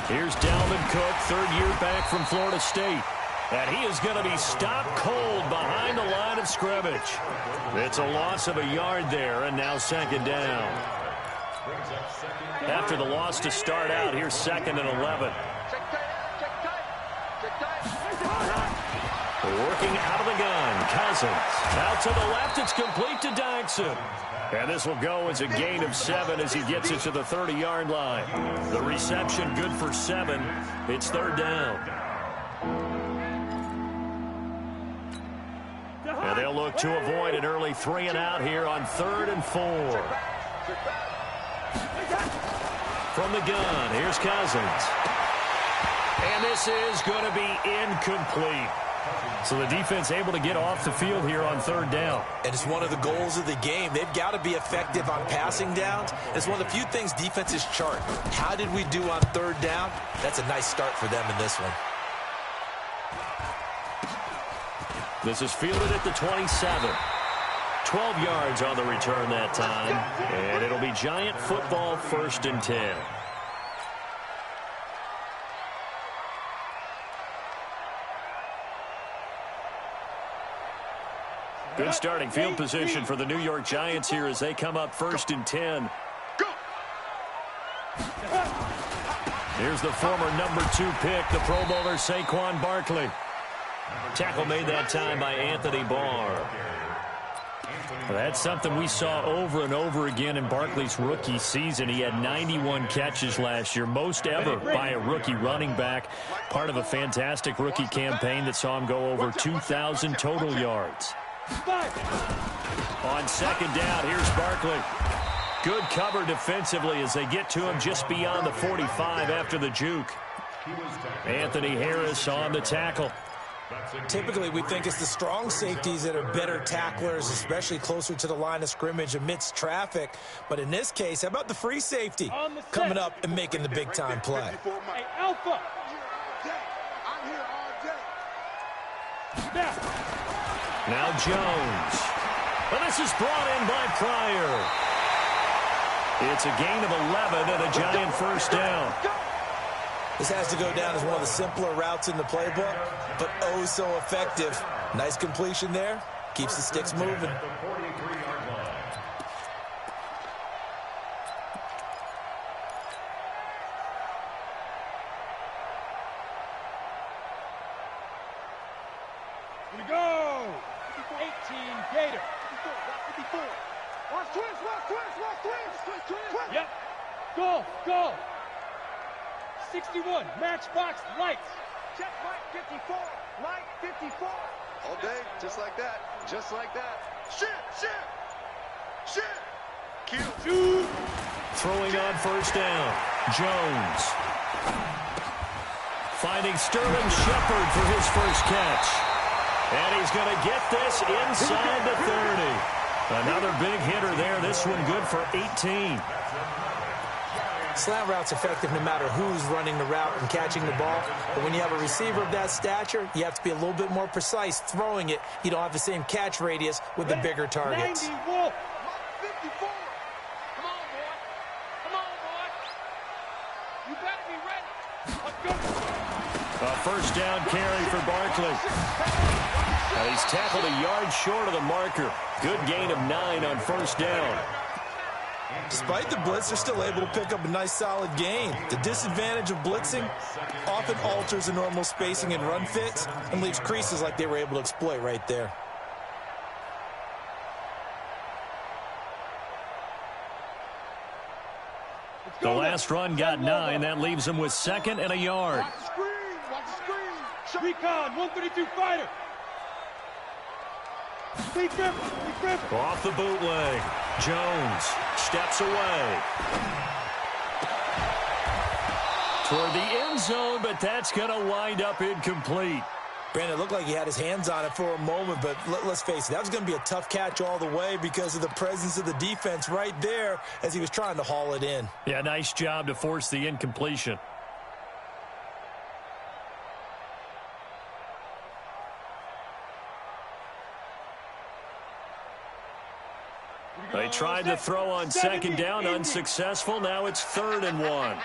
Here's Dalvin Cook, third year back from Florida State. And he is going to be stopped cold behind the line of scrimmage. It's a loss of a yard there, and now second down. After the loss to start out, here's 2nd and 11. Working out of the gun, Cousins. Out to the left, it's complete to Jackson. And this will go as a gain of 7 as he gets it to the 30-yard line. The reception good for 7. It's third down. And they'll look to avoid an early 3-and-out here on 3rd and 4. From the gun, here's Cousins. And this is going to be incomplete. So the defense able to get off the field here on 3rd down. And it's one of the goals of the game. They've got to be effective on passing downs. It's one of the few things defenses chart. How did we do on 3rd down? That's a nice start for them in this one. This is fielded at the 27. 12 yards on the return that time. And it'll be Giant football, 1st and 10. Good starting field position for the New York Giants here as they come up 1st and 10. Here's the former number 2 pick, the Pro Bowler Saquon Barkley. Tackle made that time by Anthony Barr. That's something we saw over and over again in Barkley's rookie season. He had 91 catches last year, most ever by a rookie running back. Part of a fantastic rookie campaign that saw him go over 2,000 total yards. On 2nd down, here's Barkley. Good cover defensively as they get to him just beyond the 45 after the juke. Anthony Harris on the tackle. Typically, we think it's the strong safeties that are better tacklers, especially closer to the line of scrimmage amidst traffic. But in this case, how about the free safety coming up and making the big-time play? Hey, Alpha. Now Jones. Well, this is brought in by Pryor. It's a gain of 11 and a Giant 1st down. This has to go down as one of the simpler routes in the playbook, but oh so effective. Nice completion there. Keeps the sticks moving. Here we go. 18 Gator. 54. Watch twist. Yep. Go. 61, matchbox lights. Check light 54, light 54. All day, just like that. Shit. Shoot. Throwing on 1st down. Jones. Finding Sterling Shepard for his first catch. And he's going to get this inside the 30. Another big hitter there. This one good for 18. Slant route's effective no matter who's running the route and catching the ball. But when you have a receiver of that stature, you have to be a little bit more precise throwing it. You don't have the same catch radius with the bigger targets. 90 Wolf. 54. Come on, boy. You better be ready. Let's go. A 1st down carry for Barkley. He's tackled a yard short of the marker. Good gain of 9 on 1st down. Despite the blitz, they're still able to pick up a nice solid gain. The disadvantage of blitzing often alters the normal spacing and run fits and leaves creases like they were able to exploit right there. The last run got 9. That leaves him with 2nd and a yard. Watch the screen. Recon, 132 fighter. Off the bootleg. Jones steps away. Toward the end zone, but that's going to wind up incomplete. Brandon, it looked like he had his hands on it for a moment, but let's face it, that was going to be a tough catch all the way because of the presence of the defense right there as he was trying to haul it in. Yeah, nice job to force the incompletion. They tried to throw on 2nd down, unsuccessful. Now it's 3rd and 1.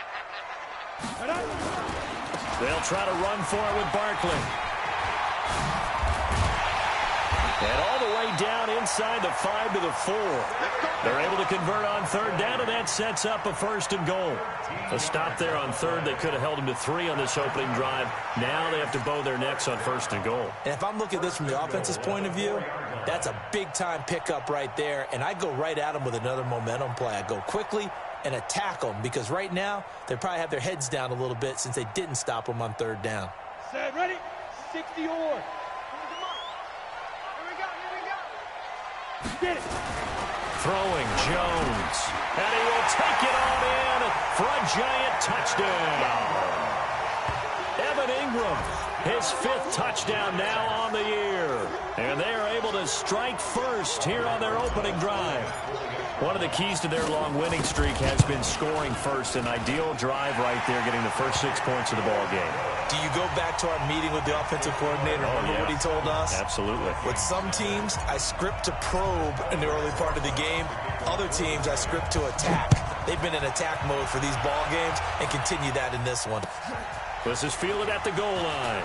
They'll try to run for it with Barkley. And all the way down inside the 5 to the 4. They're able to convert on third down, and that sets up a first and goal. A stop there on third. They could have held them to 3 on this opening drive. Now they have to bow their necks on first and goal. And if I'm looking at this from the offense's point of view, that's a big-time pickup right there, and I go right at them with another momentum play. I go quickly and attack them because right now they probably have their heads down a little bit since they didn't stop them on third down. Set, ready, 60 or. Get it. Throwing Jones. And he will take it on in for a giant touchdown. Evan Ingram, his 5th touchdown now on the year. And they are able to strike first here on their opening drive. One of the keys to their long winning streak has been scoring first. An ideal drive right there, getting the first 6 points of the ball game. Do you go back to our meeting with the offensive coordinator? Remember what he told us? Absolutely. With some teams, I script to probe in the early part of the game. Other teams, I script to attack. They've been in attack mode for these ball games and continue that in this one. This is fielded at the goal line.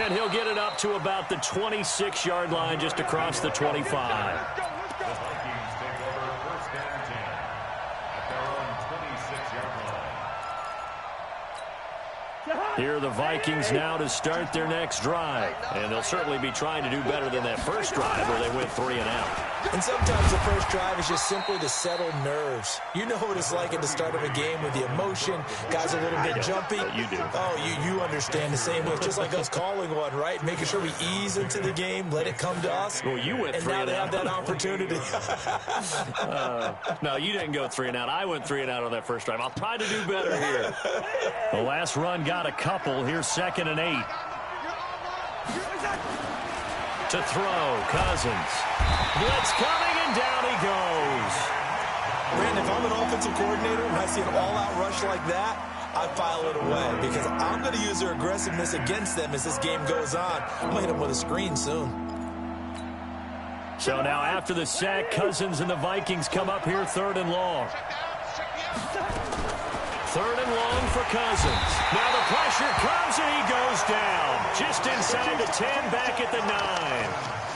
And he'll get it up to about the 26-yard line, just across the 25. Here are the Vikings now to start their next drive. And they'll certainly be trying to do better than that first drive where they went 3 and out. And sometimes the first drive is just simply to settle nerves. You know what it's like at the start of a game with the emotion. Guys a little bit jumpy. You do. Oh, you understand the same way. It's just like us calling one, right? Making sure we ease into the game, let it come to us. Well, you went 3 and out. And now they have that opportunity. No, you didn't go 3 and out. I went 3 and out on that first drive. I'll try to do better here. The last run got a couple. Here's 2nd and 8. To throw, Cousins. Blitz coming, and down he goes. Brandon, if I'm an offensive coordinator and I see an all-out rush like that, I file it away because I'm going to use their aggressiveness against them as this game goes on. I'm going to hit them with a screen soon. So now after the sack, Cousins and the Vikings come up here 3rd and long. 3rd and long for Cousins. Now the pressure comes, and he goes down. Just inside the 10, back at the 9.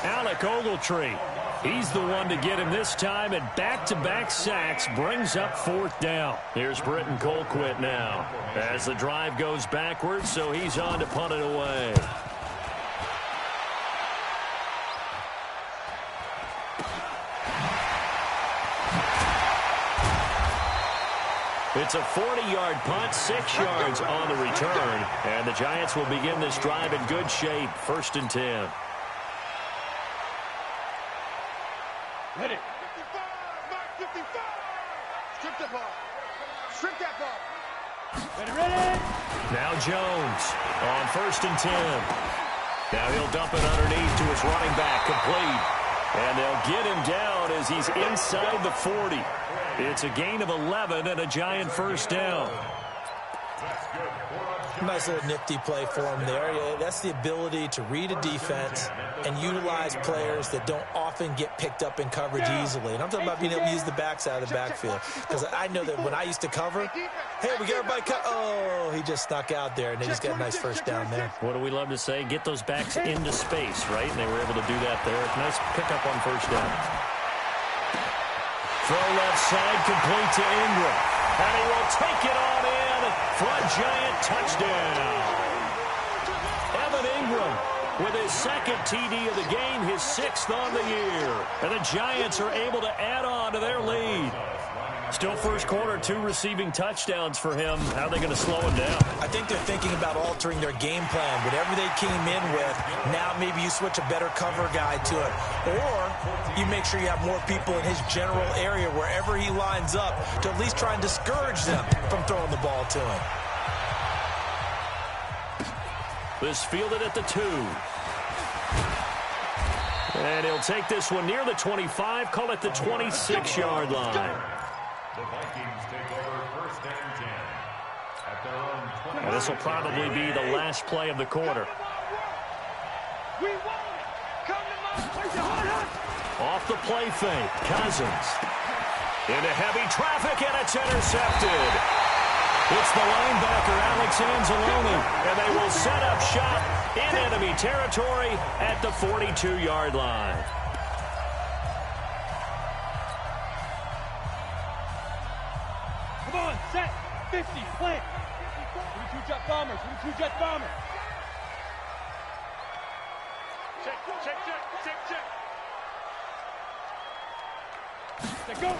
Alec Ogletree, he's the one to get him this time, and back-to-back sacks brings up 4th down. Here's Britton Colquitt now as the drive goes backwards, so he's on to punt it away. It's a 40-yard punt, 6 yards on the return, and the Giants will begin this drive in good shape, 1st and 10. Ready. 55, Mark 55. Strip that ball. Strip that ball. Ready. Now Jones on 1st and 10. Now he'll dump it underneath to his running back, complete. And they'll get him down as he's inside the 40. It's a gain of 11 and a giant 1st down. Nice little nifty play for him there. Yeah, that's the ability to read a defense and utilize players that don't often get picked up in coverage easily. And I'm talking about being able to use the backside of the backfield. Because I know that when I used to cover, hey, we got everybody cut. Oh, he just snuck out there, and they just got a nice 1st down there. What do we love to say? Get those backs into space, right? And they were able to do that there. Nice pickup on 1st down. Throw left side, complete to Ingram. And he will take it on in for a giant touchdown. Evan Ingram with his 2nd TD of the game, his 6th on the year. And the Giants are able to add on to their lead. Still first quarter, 2 receiving touchdowns for him. How are they going to slow him down? I think they're thinking about altering their game plan. Whatever they came in with, now maybe you switch a better cover guy to it. Or you make sure you have more people in his general area wherever he lines up to at least try and discourage them from throwing the ball to him. This fielded at the 2. And he'll take this one near the 25, call it the 26-yard line. The Vikings take over 1st and 10 at their own 20. And this will probably be the last play of the quarter. We want it. Come to my. Off the play fake, Cousins. Into heavy traffic, and it's intercepted. It's the linebacker, Alex Anzalone, and they will set up shop in enemy territory at the 42-yard line. Come on, set, 50, plant. 22 jet bombers, 22 jet bombers. Check, check, check, check, check. Set, go.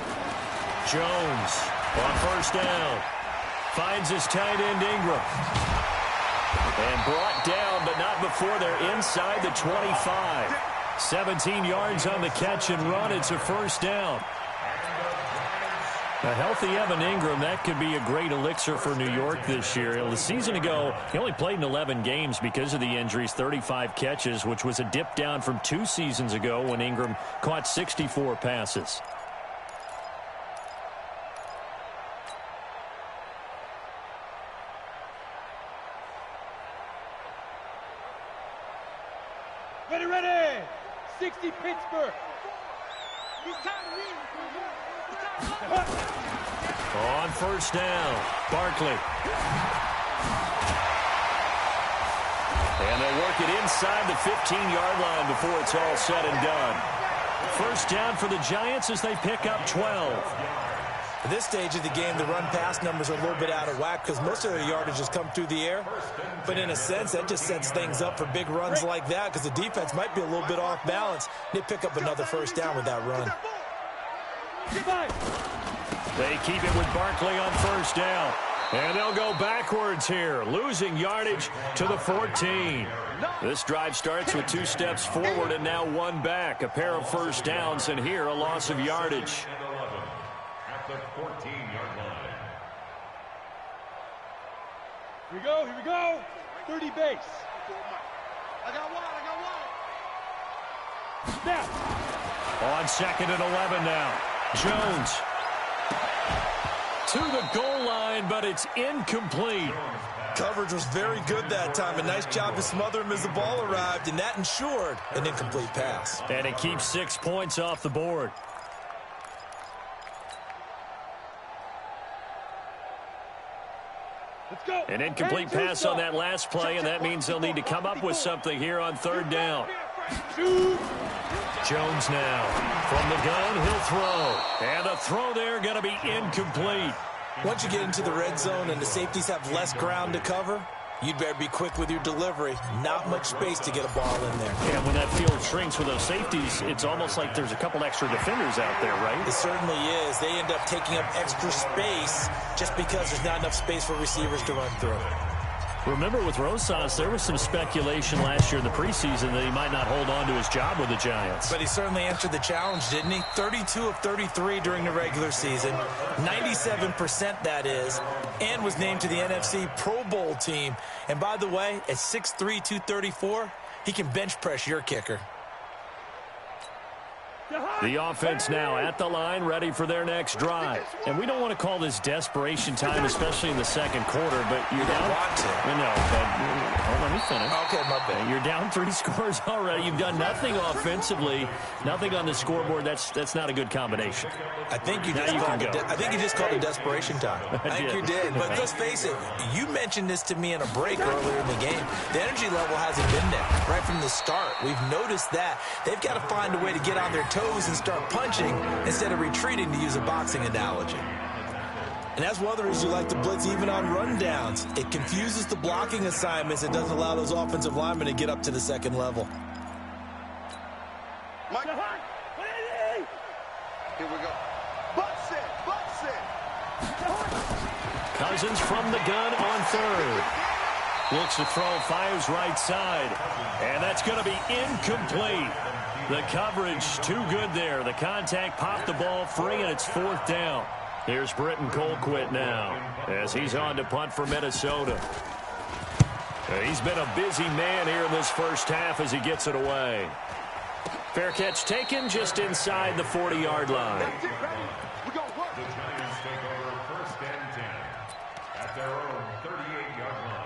Jones on first down. Finds his tight end Ingram. And brought down, but not before they're inside the 25. 17 yards on the catch and run. It's a first down. A healthy Evan Ingram, that could be a great elixir for New York this year. A season ago, he only played in 11 games because of the injuries, 35 catches, which was a dip down from 2 seasons ago when Ingram caught 64 passes. Ready, ready. 60 Pittsburgh. On first down, Barkley. And they work it inside the 15-yard line before it's all said and done. First down for the Giants as they pick up 12. At this stage of the game, the run-pass numbers are a little bit out of whack because most of their yardage has come through the air. But in a sense, that just sets things up for big runs like that because the defense might be a little bit off balance. They pick up another first down with that run. They keep it with Barkley on first down. And they'll go backwards here, losing yardage to the 14. This drive starts with 2 steps forward and now 1 back. A pair of first downs, and here a loss of yardage. At the 14-yard line. Here we go. 30 base. I got one. Snap. On second and 11 now. Jones to the goal line, but it's incomplete. Coverage was very good that time. A nice job to smother him as the ball arrived, and that ensured an incomplete pass. And it keeps 6 points off the board. Let's go. An incomplete pass on that last play, and that means they'll need to come up with something here on third down. Jones now from the gun, he'll throw. And the throw there going to be incomplete. Once you get into the red zone and the safeties have less ground to cover, you'd better be quick with your delivery. Not much space to get a ball in there. And when that field shrinks with those safeties, it's almost like there's a couple extra defenders out there, right? It certainly is. They end up taking up extra space just because there's not enough space for receivers to run through. Remember with Rosas, there was some speculation last year in the preseason that he might not hold on to his job with the Giants. But he certainly answered the challenge, didn't he? 32 of 33 during the regular season, 97% that is, and was named to the NFC Pro Bowl team. And by the way, at 6'3", 234, he can bench press your kicker. The offense now at the line, ready for their next drive. And we don't want to call this desperation time, especially in the second quarter, but you're down. Want to. No, but let me finish. Okay, my bad. You're down 3 scores already. You've done nothing offensively, nothing on the scoreboard. That's not a good combination. I think you just called it desperation time. I think you did. But let's face it, you mentioned this to me in a break earlier in the game. The energy level hasn't been there right from the start. We've noticed that. They've got to find a way to get on their toes and start punching instead of retreating, to use a boxing analogy. And that's one of the reasons you like to blitz even on rundowns. It confuses the blocking assignments. It doesn't allow those offensive linemen to get up to the second level. Mike. Here we go. Butt set. Cousins from the gun on third. Looks to throw, fires right side. And that's going to be incomplete. The coverage too good there. The contact popped the ball free, and it's fourth down. Here's Britton Colquitt now as he's on to punt for Minnesota. He's been a busy man here in this first half as he gets it away. Fair catch taken just inside the 40-yard line. We go work. The Giants take over first and 10 at their own 38-yard line.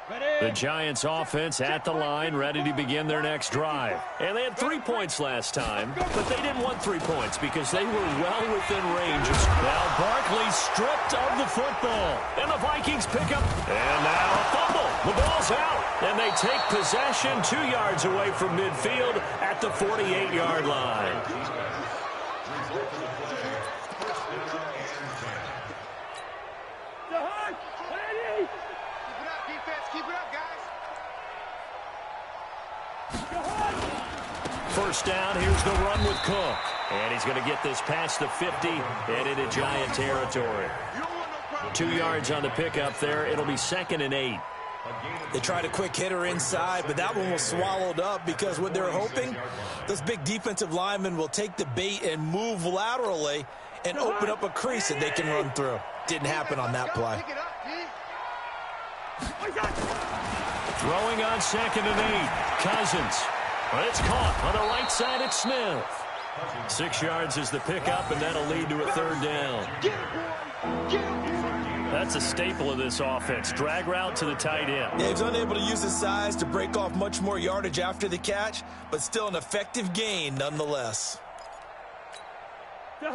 Ready. The Giants offense at the line, ready to begin their next drive. And they had 3 points last time, but they didn't want 3 points because they were well within range. Now Barkley stripped of the football. And the Vikings pick up. And now a fumble. The ball's out. And they take possession 2 yards away from midfield at the 48-yard line. First down, here's the run with Cook. And he's going to get this past the 50 and into Giant territory. 2 yards on the pickup there. It'll be 2nd and 8. They tried a quick hitter inside, but that one was swallowed up because what they're hoping, those big defensive linemen will take the bait and move laterally and open up a crease that they can run through. Didn't happen on that play. Throwing on 2nd and 8. Cousins. But it's caught on the right side at Smith. 6 yards is the pickup, and that'll lead to a 3rd down. That's a staple of this offense. Drag route to the tight end. Yeah, he's unable to use his size to break off much more yardage after the catch, but still an effective gain nonetheless.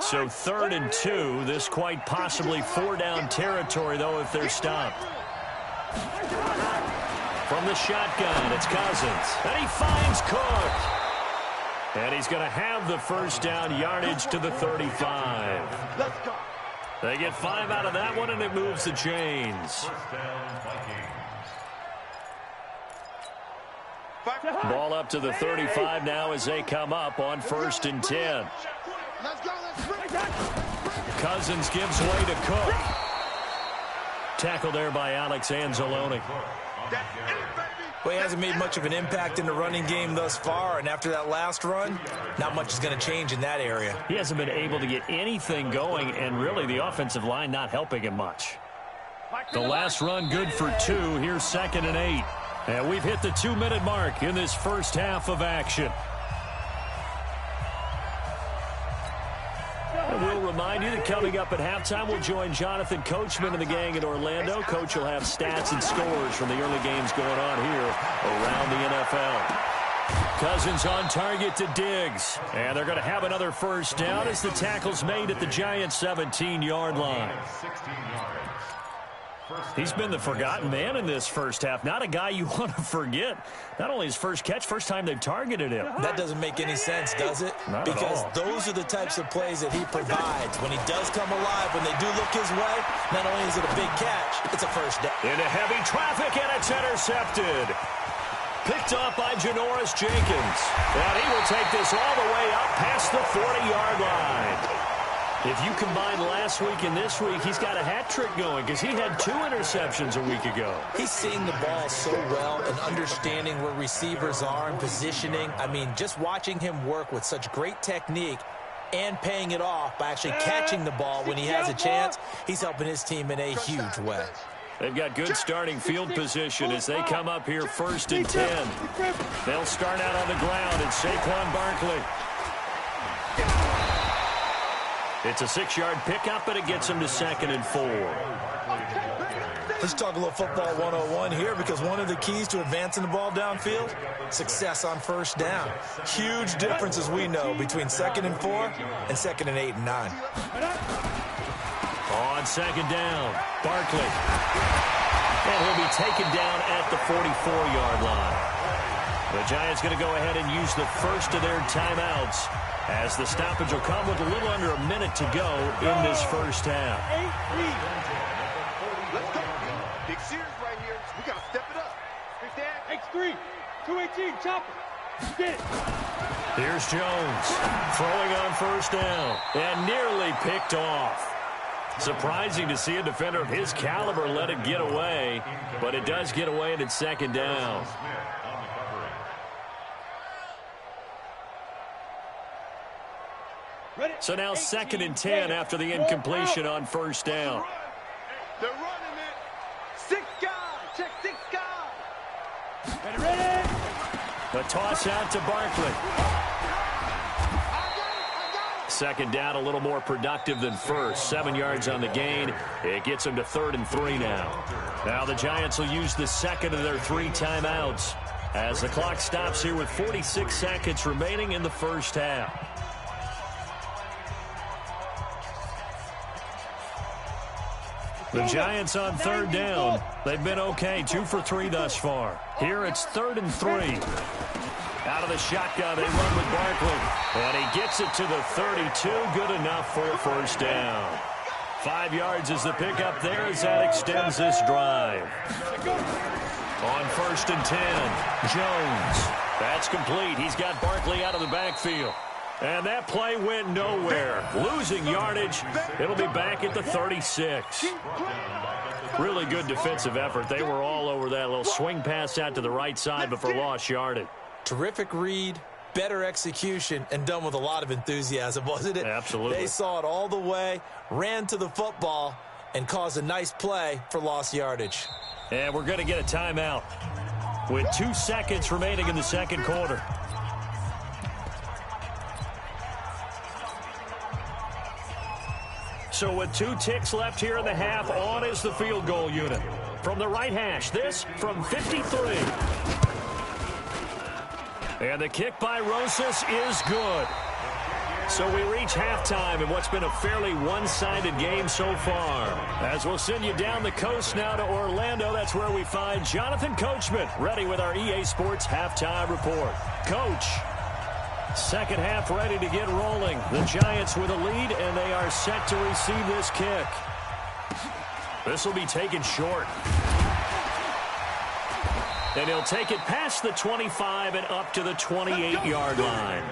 So 3rd and 2. This quite possibly 4-down territory, though, if they're stopped. From the shotgun, it's Cousins. And he finds Cook. And he's going to have the first down, yardage to the 35. Let's go. They get 5 out of that one, and it moves the chains. First down, Vikings. Ball up to the 35 now as they come up on 1st and 10. Let's go. Let's Cousins gives way to Cook. Tackled there by Alex Anzalone. Well, he hasn't made much of an impact in the running game thus far, and after that last run, not much is going to change in that area. He hasn't been able to get anything going, and really the offensive line not helping him much. The last run good for 2. Here's 2nd and 8. And we've hit the 2-minute mark in this first half of action. And we'll remind you that coming up at halftime, we'll join Jonathan Coachman and the gang in Orlando. Coach will have stats and scores from the early games going on here around the NFL. Cousins on target to Diggs. And they're going to have another first down as the tackle's made at the Giants' 17-yard line. 16 yards. He's been the forgotten man in this first half. Not a guy you want to forget. Not only his first catch, first time they've targeted him. That doesn't make any sense, does it? Not because at all. those are the types of plays that he provides. When he does come alive, when they do look his way, not only is it a big catch, it's a first down. Into heavy traffic, and it's intercepted. Picked off by Janoris Jenkins. And he will take this all the way up past the 40-yard line. If you combine last week and this week, he's got a hat trick going because he had 2 interceptions a week ago. He's seeing the ball so well and understanding where receivers are and positioning. I mean, just watching him work with such great technique and paying it off by actually catching the ball when he has a chance, he's helping his team in a huge way. They've got good starting field position as they come up here 1st and 10. They'll start out on the ground. It's Saquon Barkley. It's a 6-yard pickup, and it gets him to 2nd and 4. Let's talk a little football 101 here because one of the keys to advancing the ball downfield, success on first down. Huge difference, as we know, between 2nd and 4 and 2nd and 8 and 9. On 2nd down, Barkley. And he'll be taken down at the 44-yard line. The Giants going to go ahead and use the first of their timeouts as the stoppage will come with a little under a minute to go in this first half. Let's go. Big series right here. We got to step it up. X3, 218, chopper. Get it. Here's Jones throwing on first down and nearly picked off. Surprising to see a defender of his caliber let it get away, but it does get away and it's 2nd down. So now 2nd and 10 after the incompletion on first down. They're running it. 6 guys. Check 6 guys. Ready. The toss out to Barkley. 2nd down, a little more productive than first. 7 yards on the gain. It gets him to 3rd and 3 now. Now the Giants will use the second of their 3 timeouts as the clock stops here with 46 seconds remaining in the first half. The Giants on third down. They've been okay, 2 for 3 thus far. Here it's 3rd and 3. Out of the shotgun, they run with Barkley. And he gets it to the 32. Good enough for a first down. 5 yards is the pickup there as that extends this drive. On 1st and 10, Jones. That's complete. He's got Barkley out of the backfield. And that play went nowhere. Losing yardage. It'll be back at the 36. Really good defensive effort. They were all over that little swing pass out to the right side, but for lost yardage. Terrific read, better execution, and done with a lot of enthusiasm, wasn't it? Absolutely. They saw it all the way, ran to the football, and caused a nice play for lost yardage. And we're going to get a timeout with 2 seconds remaining in the second quarter. So with 2 ticks left here in the half, on is the field goal unit. From the right hash, this from 53. And the kick by Rosas is good. So we reach halftime in what's been a fairly one-sided game so far. As we'll send you down the coast now to Orlando, that's where we find Jonathan Coachman, ready with our EA Sports halftime report. Coach, second half ready to get rolling. The Giants with a lead, and they are set to receive this kick. This will be taken short. And he'll take it past the 25 and up to the 28-yard line.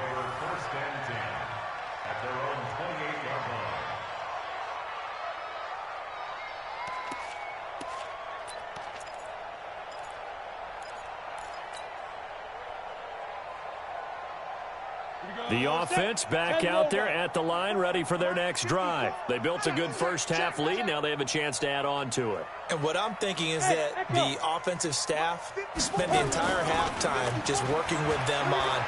The offense back out there at the line, ready for their next drive. They built a good first half lead. Now they have a chance to add on to it. And what I'm thinking is that the offensive staff spent the entire halftime just working with them on,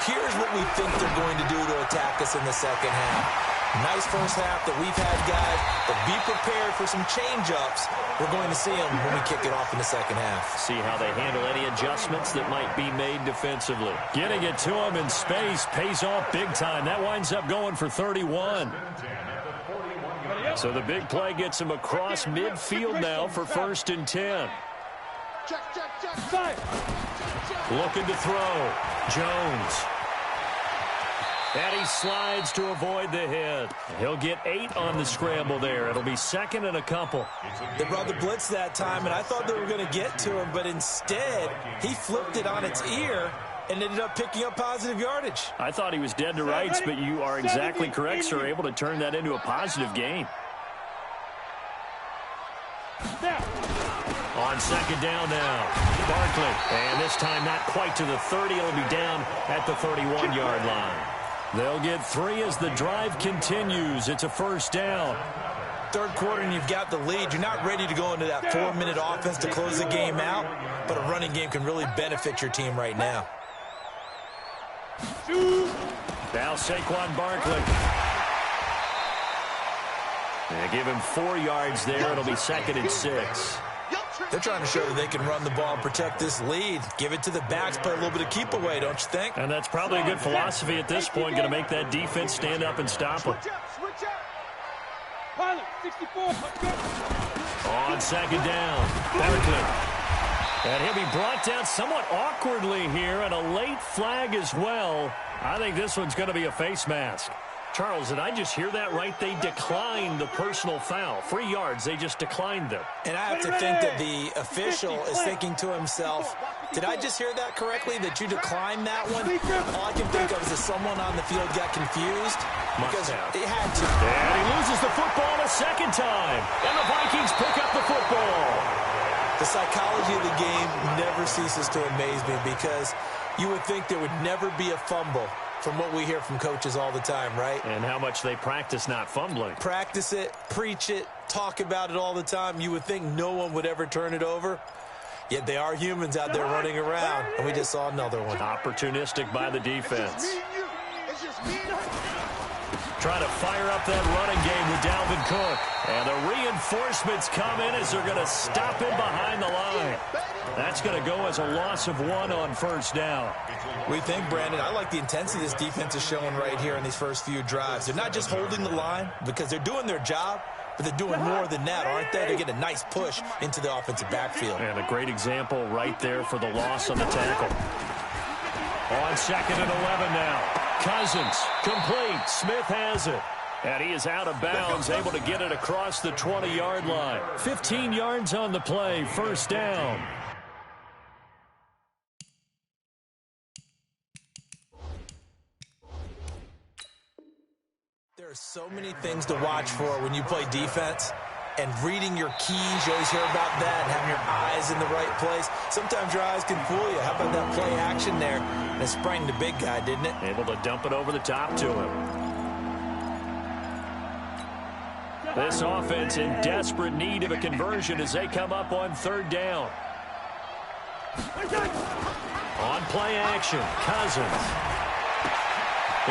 here's what we think they're going to do to attack us in the second half. Nice first half that we've had, guys, but be prepared for some change-ups. We're going to see them when we kick it off in the second half. See how they handle any adjustments that might be made defensively. Getting it to them in space pays off big time. That winds up going for 31. So the big play gets him across midfield now for 1st and 10. Looking to throw. Jones. And he slides to avoid the hit. He'll get 8 on the scramble there. It'll be 2nd and a couple. They brought the blitz that time, and I thought they were going to get to him, but instead he flipped it on its ear and ended up picking up positive yardage. I thought he was dead to rights, but you are exactly correct, sir. Able to turn that into a positive gain. On 2nd down now, Barkley. And this time not quite to the 30. It'll be down at the 31-yard line. They'll get 3 as the drive continues. It's a first down. Third quarter and you've got the lead. You're not ready to go into that 4-minute offense to close the game out, but a running game can really benefit your team right now. Now Saquon Barkley. They give him 4 yards there. It'll be 2nd and 6. They're trying to show that they can run the ball and protect this lead. Give it to the backs, play a little bit of keep away, don't you think? And that's probably a good philosophy at this point, going to make that defense stand up and stop them. On 2nd down, Barkley. And he'll be brought down somewhat awkwardly here, and a late flag as well. I think this one's going to be a face mask. Charles, did I just hear that right? They declined the personal foul. 3 yards, they just declined them. And I have to think that the official is thinking to himself, did I just hear that correctly, that you declined that one? All I can think of is that someone on the field got confused. Because it had to. And he loses the football a 2nd time. And the Vikings pick up the football. The psychology of the game never ceases to amaze me, because you would think there would never be a fumble from what we hear from coaches all the time, right? And how much they practice not fumbling. Practice it, preach it, talk about it all the time. You would think no one would ever turn it over. Yet they are humans out there running around, and we just saw another one. Opportunistic by the defense. trying to fire up that running game with Dalvin Cook. And the reinforcements come in as they're going to stop him behind the line. That's going to go as a loss of 1 on first down. We think, Brandon, I like the intensity this defense is showing right here in these first few drives. They're not just holding the line because they're doing their job, but they're doing more than that, aren't they? They're getting a nice push into the offensive backfield. And a great example right there for the loss on the tackle. On 2nd and 11 now. Cousins, complete. Smith has it. And he is out of bounds, able to get it across the 20-yard line. 15 yards on the play, first down. There are so many things to watch for when you play defense. And reading your keys, you always hear about that, and having your eyes in the right place. Sometimes your eyes can fool you. How about that play action there? And it sprang the big guy, didn't it? Able to dump it over the top to him. This offense in desperate need of a conversion as they come up on 3rd down. On play action, Cousins.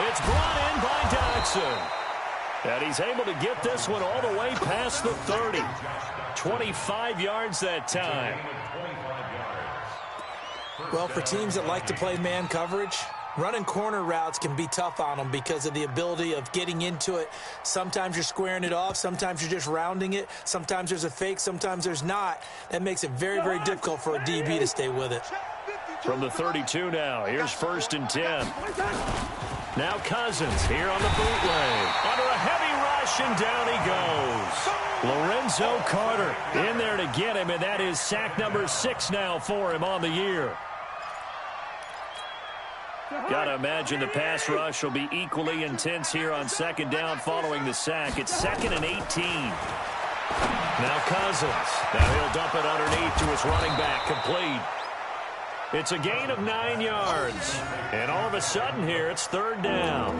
It's brought in by Dodson. And he's able to get this one all the way past the 30. 25 yards that time. Well, for teams that like to play man coverage, running corner routes can be tough on them because of the ability of getting into it. Sometimes you're squaring it off. Sometimes you're just rounding it. Sometimes there's a fake. Sometimes there's not. That makes it very, very difficult for a DB to stay with it. From the 32 now, here's 1st and 10. Now Cousins here on the bootleg. Under a heavy rush, and down he goes. Lorenzo Carter in there to get him, and that is sack number 6 now for him on the year. Got to imagine the pass rush will be equally intense here on 2nd down following the sack. It's 2nd and 18. Now Cousins. Now he'll dump it underneath to his running back. Complete. It's a gain of 9 yards. And all of a sudden here, it's 3rd down.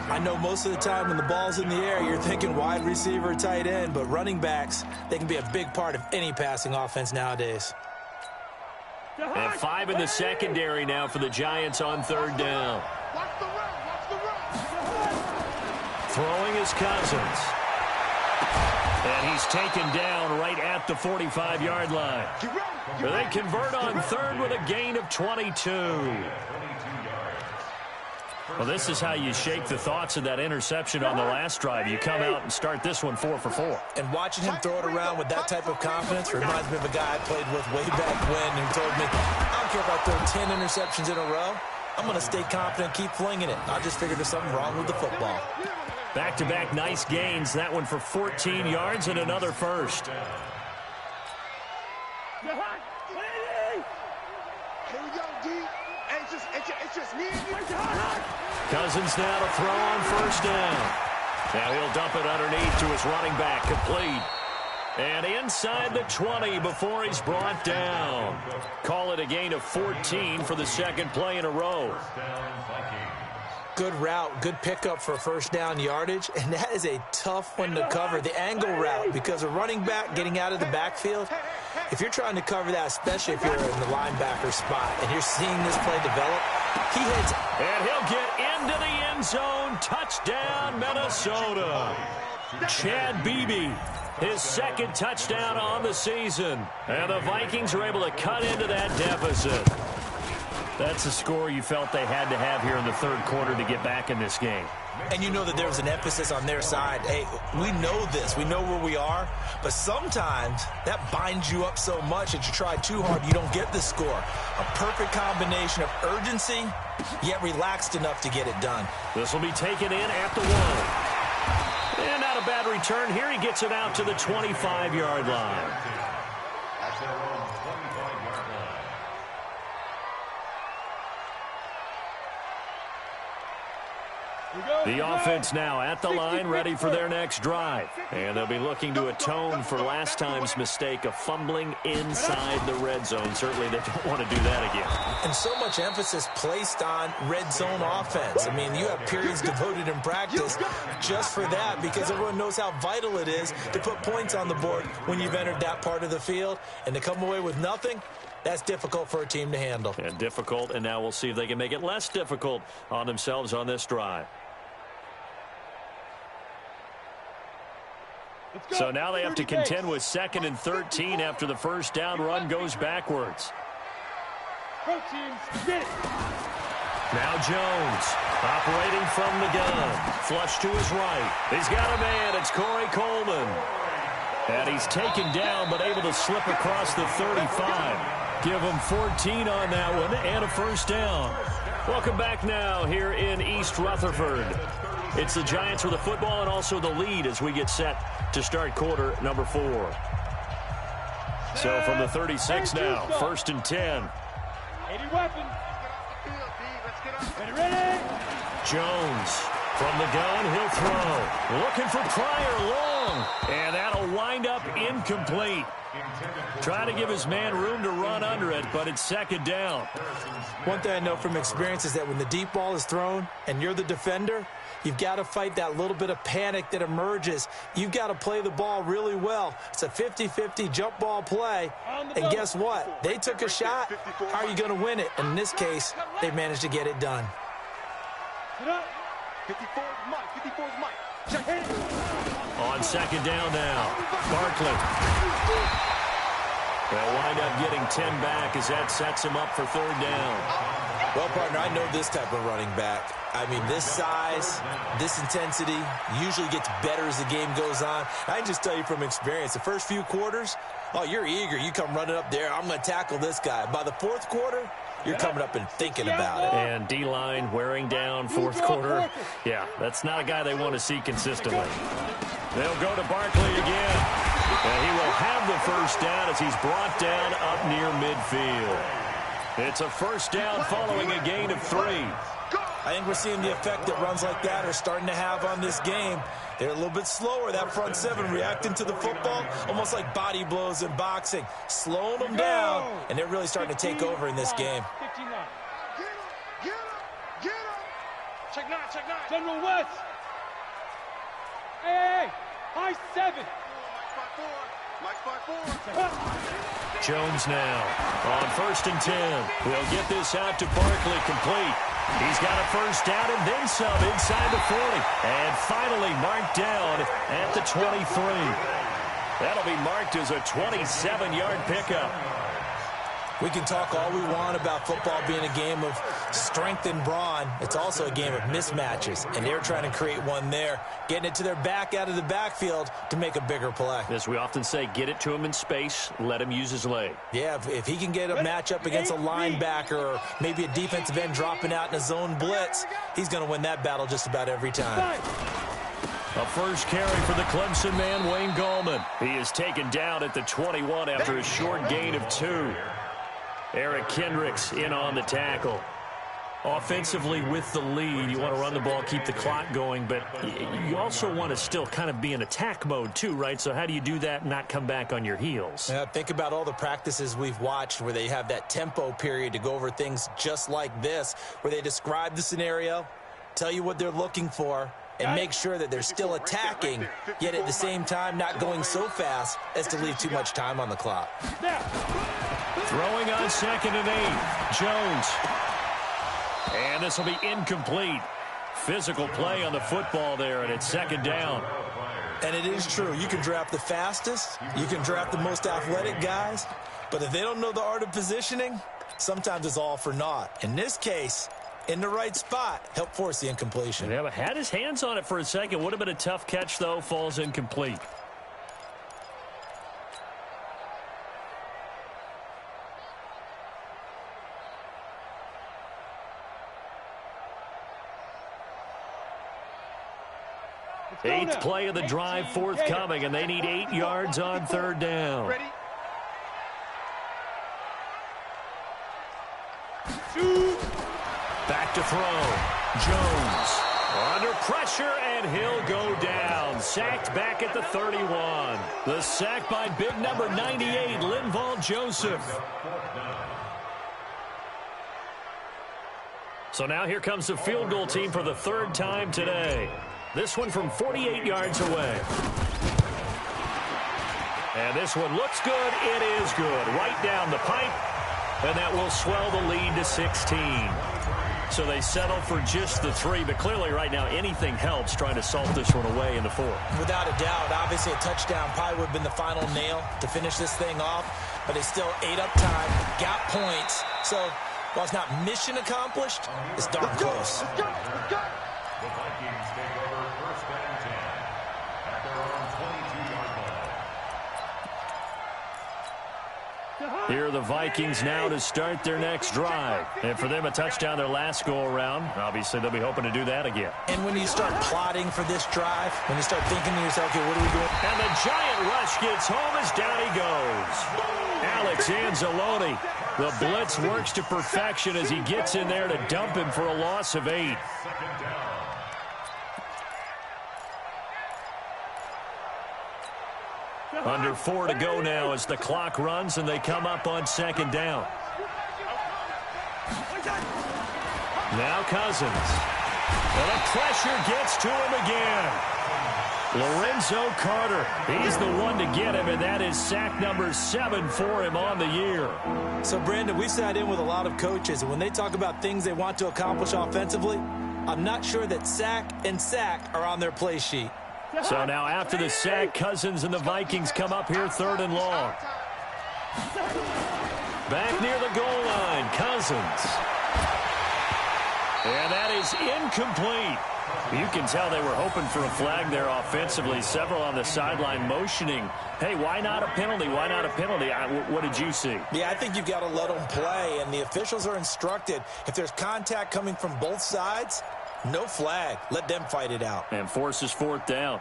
I know most of the time when the ball's in the air, you're thinking wide receiver, tight end, but running backs, they can be a big part of any passing offense nowadays. And 5 in the secondary now for the Giants on 3rd down. Throwing is Cousins. And he's taken down right at the 45-yard line. They convert on 3rd with a gain of 22. Well, this is how you shake the thoughts of that interception on the last drive. You come out and start this one 4 for 4. And watching him throw it around with that type of confidence reminds me of a guy I played with way back when who told me, I don't care if I throw 10 interceptions in a row. I'm going to stay confident, keep flinging it. I just figured there's something wrong with the football. Back-to-back nice gains. That one for 14 yards and another first. Here we go, D. It's just me and you. Cousins now to throw on 1st down. Now he'll dump it underneath to his running back. Complete. And inside the 20 before he's brought down. Call it a gain of 14 for the 2nd play in a row. Good route, good pickup for 1st down yardage, and that is a tough one to cover, the angle route, because a running back getting out of the backfield, if you're trying to cover that, especially if you're in the linebacker spot, and you're seeing this play develop, he hits. And he'll get into the end zone. Touchdown, Minnesota. Chad Beebe, his 2nd touchdown on the season. And the Vikings are able to cut into that deficit. That's a score you felt they had to have here in the 3rd quarter to get back in this game. And you know that there was an emphasis on their side. Hey, we know this. We know where we are. But sometimes that binds you up so much that you try too hard, you don't get the score. A perfect combination of urgency, yet relaxed enough to get it done. This will be taken in at the 1. And not a bad return. Here he gets it out to the 25-yard line. The offense now at the line, ready for their next drive. And they'll be looking to atone for last time's mistake of fumbling inside the red zone. Certainly they don't want to do that again. And so much emphasis placed on red zone offense. I mean, you have periods devoted in practice just for that because everyone knows how vital it is to put points on the board when you've entered that part of the field. And to come away with nothing, that's difficult for a team to handle. And difficult, and now we'll see if they can make it less difficult on themselves on this drive. So now they have to contend with 2nd and 13 after the first down run goes backwards. Pro teams, get it. Now Jones, operating from the gun. Flush to his right. He's got a man. It's Corey Coleman. And he's taken down, but able to slip across the 35. Give him 14 on that one and a first down. Welcome back now here in East Rutherford. It's the Giants with the football and also the lead as we get set to start quarter number 4. So from the 36 now, 1st and 10. 80 weapon. Ready. Jones from the gun, he'll throw. Looking for Pryor long. And that'll wind up incomplete. Trying to give his man room to run under it, but it's 2nd down. One thing I know from experience is that when the deep ball is thrown and you're the defender, you've got to fight that little bit of panic that emerges. You've got to play the ball really well. It's a 50-50 jump ball play. And guess what? They took a shot. How are you going to win it? And in this case, they managed to get it done. 54 is Mike. 54 is Mike. Check it. On 2nd down now, Barkley. They'll wind up getting 10 back as that sets him up for 3rd down. Well, partner, I know this type of running back. I mean, this size, this intensity usually gets better as the game goes on. I can just tell you from experience, the first few quarters, oh, you're eager. You come running up there. I'm going to tackle this guy. By the 4th quarter, you're coming up and thinking about it. And D-line wearing down 4th quarter. Yeah, that's not a guy they want to see consistently. They'll go to Barkley again. And he will have the first down as he's brought down up near midfield. It's a first down following a gain of 3. I think we're seeing the effect that runs like that are starting to have on this game. They're a little bit slower, that front 7, reacting to the football, almost like body blows in boxing, slowing them down, and they're really starting to take over in this game. 59. Get him. Check 9. General West. Hey. High 7. Mike 5-4. Jones now on 1st and 10. We'll get this out to Barkley, complete. He's got a first down and then some inside the 40. And finally marked down at the 23. That'll be marked as a 27-yard pickup. We can talk all we want about football being a game of strength and brawn. It's also a game of mismatches, and they're trying to create one there, getting it to their back out of the backfield to make a bigger play. As we often say, get it to him in space, let him use his leg. Yeah, if he can get a matchup against a linebacker or maybe a defensive end dropping out in a zone blitz, he's going to win that battle just about every time. A first carry for the Clemson man, Wayne Gallman. He is taken down at the 21 after a short gain of 2. Eric Kendricks in on the tackle. Offensively with the lead, you want to run the ball, keep the clock going, but you also want to still kind of be in attack mode too, right? So how do you do that and not come back on your heels? Yeah, think about all the practices we've watched where they have that tempo period to go over things just like this, where they describe the scenario, tell you what they're looking for, and make sure that they're still attacking, yet at the same time not going so fast as to leave too much time on the clock. Throwing on 2nd and 8, Jones. And this will be incomplete. Physical play on the football there, and it's 2nd down. And it is true. You can draft the fastest. You can draft the most athletic guys. But if they don't know the art of positioning, sometimes it's all for naught. In this case, in the right spot, help force the incompletion. Yeah, but had his hands on it for a second. Would have been a tough catch, though. Falls incomplete. Eighth play of the drive forthcoming, and they need 8 yards on 3rd down. Ready? Back to throw. Jones under pressure, and he'll go down. Sacked back at the 31. The sack by big number 98, Linval Joseph. So now here comes the field goal team for the 3rd time today. This one from 48 yards away. And this one looks good. It is good. Right down the pipe. And that will swell the lead to 16. So they settle for just the 3, but clearly right now anything helps trying to salt this one away in the 4th. Without a doubt, obviously a touchdown probably would have been the final nail to finish this thing off, but they still ate up time, got points. So while it's not mission accomplished, it's darn close. The Vikings take over first and 10 at their own 22-yard line. Here are the Vikings now to start their next drive. And for them, a touchdown their last go-around. Obviously, they'll be hoping to do that again. And when you start plotting for this drive, when you start thinking to yourself, okay, what are we doing? And the giant rush gets home as down he goes. Alex Anzalone. The blitz works to perfection as he gets in there to dump him for a loss of 8. Second down. Under 4 to go now as the clock runs and they come up on second down. Now Cousins. And the pressure gets to him again. Lorenzo Carter. He's the one to get him, and that is sack number 7 for him on the year. So, Brandon, we sat in with a lot of coaches, and when they talk about things they want to accomplish offensively, I'm not sure that sack and sack are on their play sheet. So now after the sack, Cousins and the Vikings come up here 3rd and long. Back near the goal line, Cousins. And that is incomplete. You can tell they were hoping for a flag there offensively. Several on the sideline motioning, hey, why not a penalty? Why not a penalty? What did you see? Yeah, I think you've got to let them play, and the officials are instructed. If there's contact coming from both sides, no flag. Let them fight it out. And forces 4th down.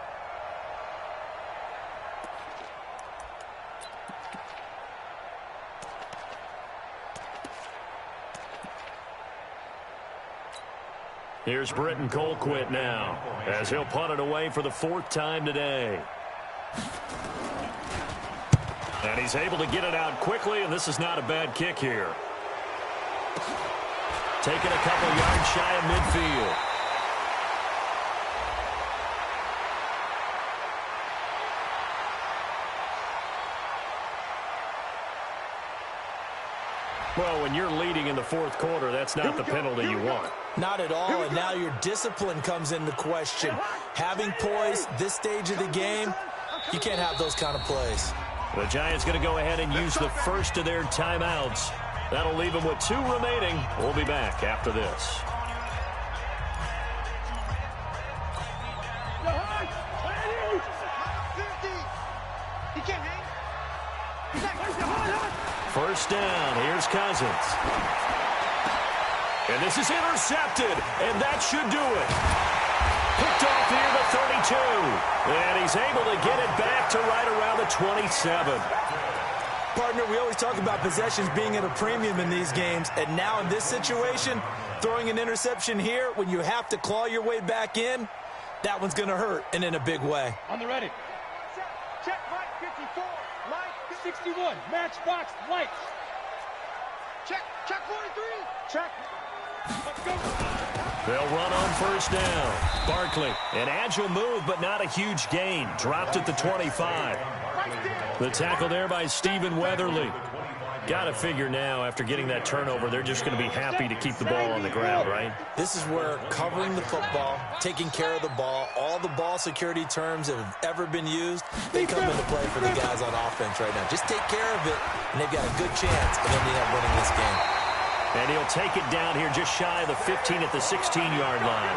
Here's Britton Colquitt now as he'll punt it away for the 4th time today. And he's able to get it out quickly, and this is not a bad kick here. Taking a couple yards shy of midfield. Well, when you're leading in the 4th quarter, that's not the penalty you want. Not at all, and now your discipline comes into question. Having poise this stage of the game, you can't have those kind of plays. The Giants going to go ahead and use the first of their timeouts. That'll leave them with 2 remaining. We'll be back after this. First down, here's Cousins. And this is intercepted, and that should do it. Picked off near the 32. And he's able to get it back to right around the 27. Partner, we always talk about possessions being at a premium in these games, and now in this situation, throwing an interception here when you have to claw your way back in, that one's going to hurt, and in a big way. On the ready. Check Mike 54. Mike 61. Matchbox lights. Check 43. Check. Let's go. They'll run on first down. Barkley, an agile move, but not a huge gain. Dropped at the 25. The tackle there by Stephen Weatherly. Got to figure now, after getting that turnover, they're just going to be happy to keep the ball on the ground, right? This is where covering the football, taking care of the ball, all the ball security terms that have ever been used, they come into play for the guys on offense right now. Just take care of it, and they've got a good chance of ending up winning this game. And he'll take it down here just shy of the 15 at the 16-yard line.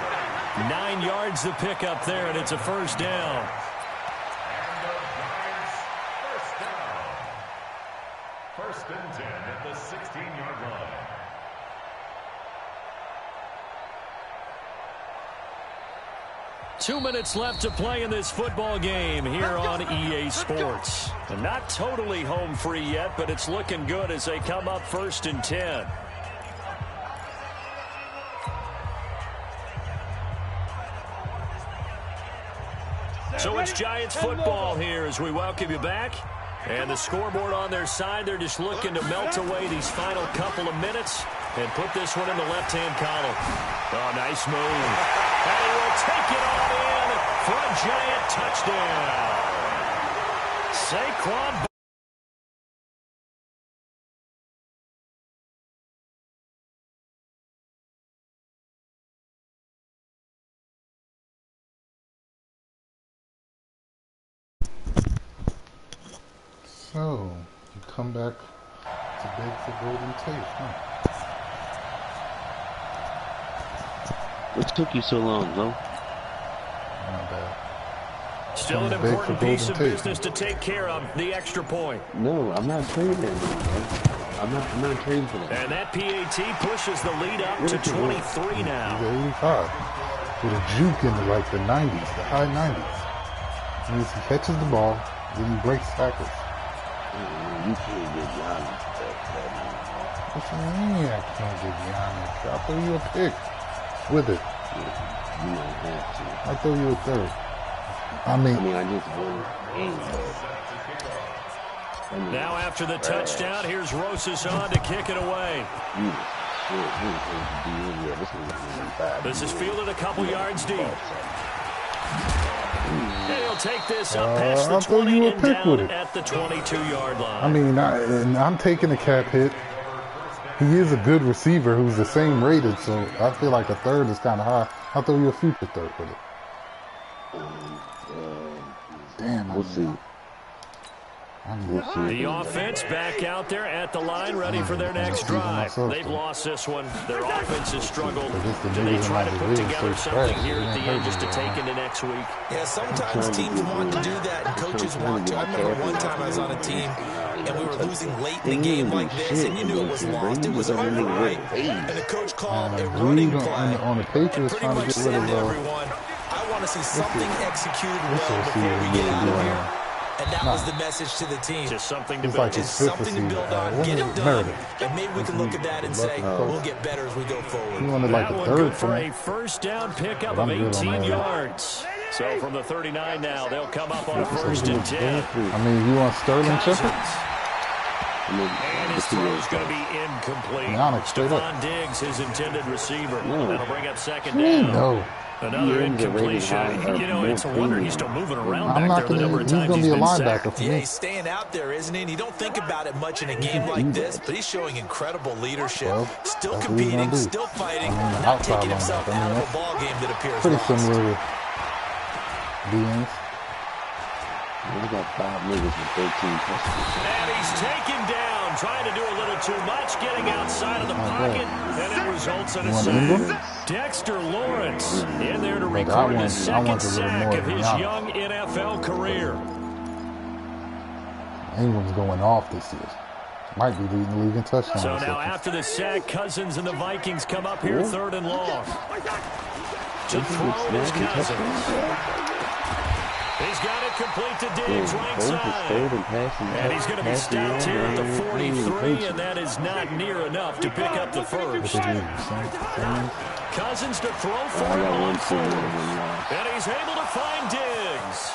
9 yards to pick up there, and it's a first down. First and 10 at the 16-yard line. Two minutes left to play in this football game here on EA Sports. And not totally home free yet, but it's looking good as they come up first and 10. So it's Giants football here as we welcome you back. And the scoreboard on their side, they're just looking to melt away these final couple of minutes and put this one in the left-hand column. Oh, nice move. And he will take it on in for a Giant touchdown. Saquon Oh, you come back to beg for Golden Tate, huh? What took you so long, Lo? Not bad. Still an important piece of business to take care of, the extra point. No, I'm not trading that, man. I'm not trading for that. And that PAT pushes the lead up to 23 now. He's 85. With a juke in like the 90s, the high 90s. Means he catches the ball, then he breaks tackles. You can't get Giannis that. What you mean I can't get Giannis? I'll throw you a pick with it. You don't have to. I'll throw you a third. I I just won game. Now after the touchdown, here's Rosas on to kick it away. This is fielded a couple yards deep. And he'll take this up past the 20 and down at the 22-yard line. I mean, I'm taking a cap hit. He is a good receiver who's the same rated, so I feel like a third is kind of high. I'll throw you a future third with it. Damn, we'll see. The offense back out there at the line, ready for their next drive. They've lost this one. Their offense has struggled. Do they try to put together something here at the end just to take into next week? Yeah, sometimes teams want to do that and coaches want to. I remember one time I was on a team and we were losing late in the game like this, and you knew it was lost. It was over, right? And the coach called a running play. On the Patriots, pretty much said to everyone, I want to see something executed well before we get out of here. And that was the message to the team. Just something to build, something to build on, get it done, and maybe we can look at that and say, we'll get better as we go forward. That one good for a first down pickup of 18 yards. So from the 39 now, they'll come up on a 1st and 10. I mean, you want Sterling Shepard? And his throw's going to be incomplete. Stephon Diggs, his intended receiver. That'll bring up 2nd down. No. Another incompletion. You know, it's a wonder he's still moving around back there the number of times he's been sacked. Yeah, he's staying out there, isn't he? And you don't think about it much in a game like this, but he's showing incredible leadership. Still competing, still fighting, not taking himself out of a ball game that appears pretty lost. similar to Dean's. We got 5 niggas with 13 touchdowns. And he's taken down, trying to do a little too much, getting outside of the pocket, and it results in a sack. Dexter Lawrence in there to record his 2nd sack of his young NFL career. Ingram's going off this year. Might be leading the league in touchdowns. So now after the sack, Cousins and the Vikings come up here 3rd and long. To throw is Cousins. He's got it complete to Diggs, right side. And he's going to be stopped here at the 43, and that is not near enough to pick up the first. Cousins to throw for him on 4th. And he's able to find Diggs.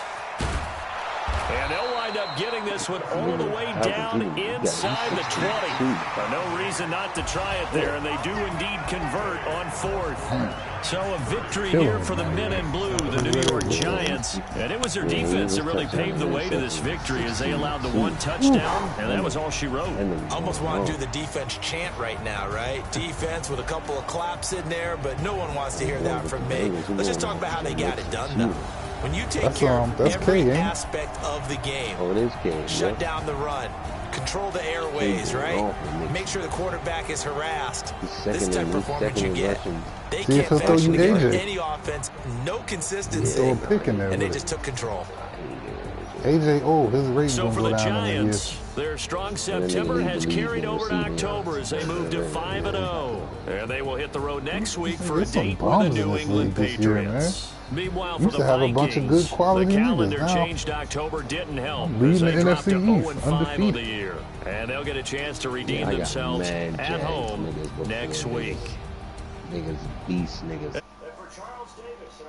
And they'll wind up getting this one all the way down inside the 20. No reason not to try it there, and they do indeed convert on 4th. So a victory here for the men in blue, the New York Giants. And it was their defense that really paved the way to this victory as they allowed the 1 touchdown, and that was all she wrote. Almost want to do the defense chant right now, right? Defense with a couple of claps in there, but no one wants to hear that from me. Let's just talk about how they got it done, though. When you take care of every aspect of the game, shut down the run, control the airways, right? Make sure the quarterback is harassed. This type of performance you get. They can't function against any offense, no consistency, and they just took control. AJ, his rating so for the Giants, their strong September has carried over to October as they move to 5-0. And they will hit the road next week for a date with the New England Patriots. Meanwhile, for the Vikings, the calendar changed October didn't help as they dropped to 0-5 on the year. And they'll get a chance to redeem themselves at home next week. Niggas, beast niggas. For Charles Davis,